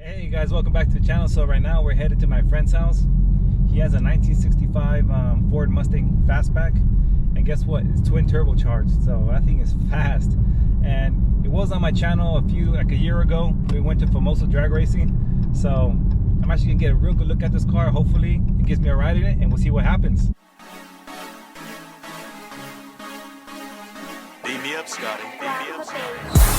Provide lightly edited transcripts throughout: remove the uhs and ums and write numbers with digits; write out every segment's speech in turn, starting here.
Hey guys, welcome back to the channel. So right now we're headed to my friend's house. He has a 1965 Ford Mustang Fastback, and guess what? It's twin turbocharged, so that thing is fast. And it was on my channel like a year ago. We went to Famoso drag racing, so I'm actually gonna get a real good look at this car. Hopefully it gives me a ride in it, and we'll see what happens. Beat me up, Scotty. Beat me up, Scotty.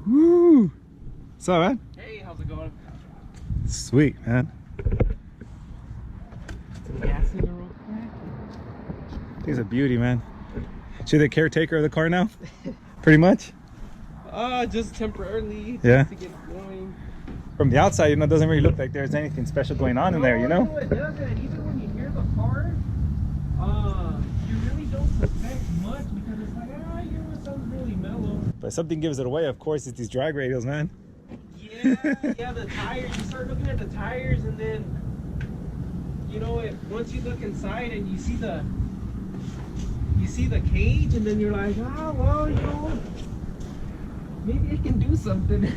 Woo! What's up, man? Hey, how's it going? Sweet, man. Gas in the real quick. He's a beauty, man. She the caretaker of the car now? Pretty much? Just temporarily. Yeah. To get going. From the outside, you know, it doesn't really look like there's anything special going on in there, you know? No, it doesn't. Even when you hear the car, you really don't suspect much because it's like, you know, it sounds really mellow. But something gives it away, of course. It's these drag radials, man. Yeah, the tires. You start looking at the tires, and then, you know, once you look inside and you see the cage, and then you're like, well, you know, maybe it can do something.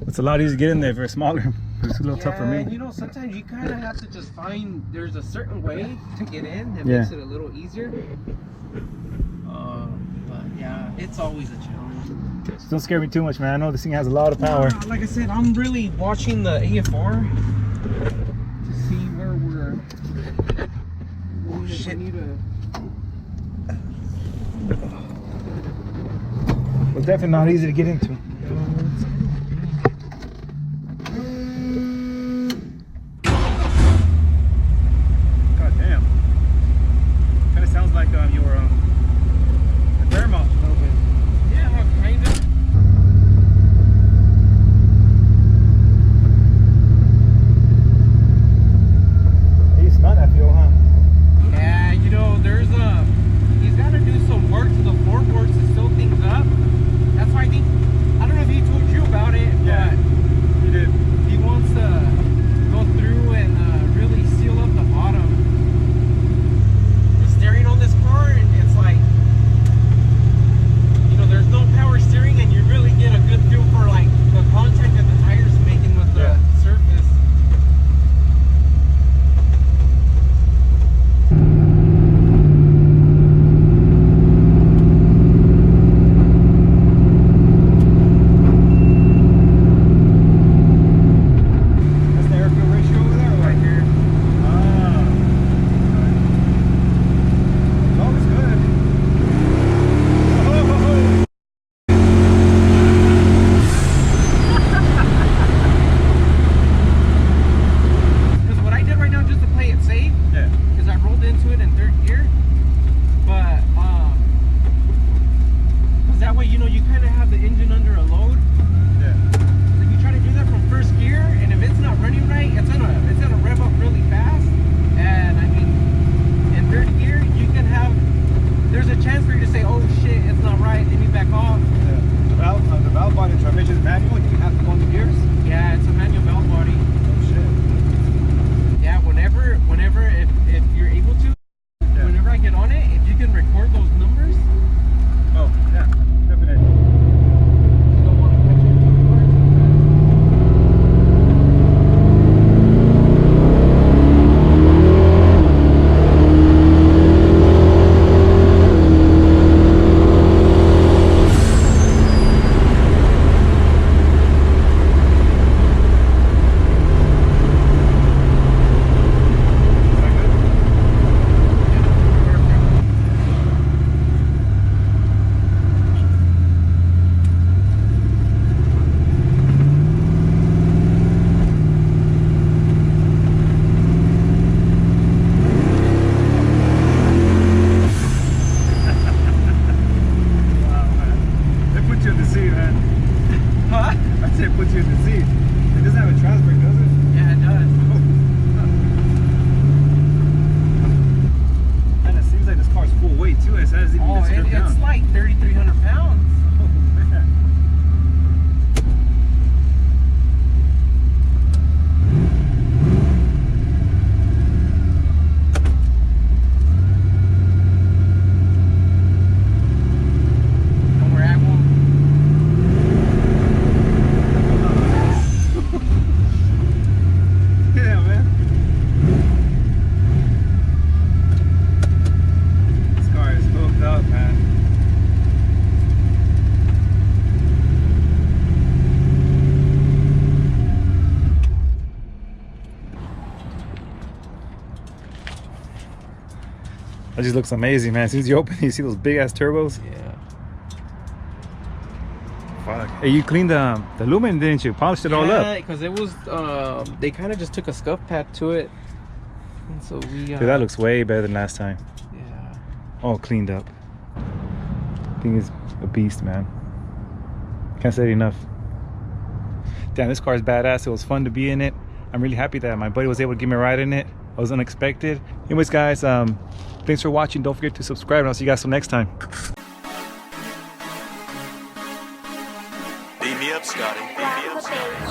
It's a lot easier to get in there if you're smaller. It's a little tough for me. You know, sometimes you kind of have to just find there's a certain way to get in that Yeah. makes it a little easier. But yeah, it's always a challenge. Don't scare me too much, man. I know this thing has a lot of power. Like I said, I'm really watching the AFR to see where we're. Oh shit! It's definitely not easy to get into. God damn. Kind of sounds like your Fairmont a little bit. Yeah, kind of. You smell that fuel, huh? Yeah, you know, he's got to do some work to the floorboards to seal things up. That's why I don't know if he told you about it, Yeah, but he did. he wants to go through and really seal up the bottom. The steering on this car, and it's like, you know, there's no power steering, and you really get a good feel for like the contact that the tires making with the surface. That's the air fuel ratio over there, or right here? It's always good. Oh. Because what I did right now, just to play it safe, Yeah. because I rolled into it in third gear, but because that way, you know, you kind of have the engine under a load. Yeah. If you try to do that from first gear, and if it's not running right, it's gonna rev up really fast. And I mean, in third gear, there's a chance for you to say, "Oh shit, it's not right." Let me back off. The valve body transmission is manual. You have to go into gears. Yeah, it's a manual valve body. Oh shit. Yeah, whenever, if you're able to, Yeah. whenever I get on it, if you can record those numbers. Oh yeah, definitely. You don't want to catch it too hard. Oh, it's like 3,300 pounds. Oh, man. And we're at one. Yeah, man. This car is hooked up, man. That just looks amazing, man. As soon as you open it, you see those big ass turbos. Yeah. Fuck. Hey, you cleaned the lumen, didn't you? Polished it all up. Yeah, because it was, they kind of just took a scuff pad to it. And so we, Dude, that looks way better than last time. yeah. All cleaned up. Thing is a beast, man. Can't say it enough. Damn, this car is badass. It was fun to be in it. I'm really happy that my buddy was able to give me a ride in it. It was unexpected. Anyways, guys, thanks for watching. Don't forget to subscribe, and I'll see you guys till next time. Beat me up, Scotty. Beat me up, Scotty.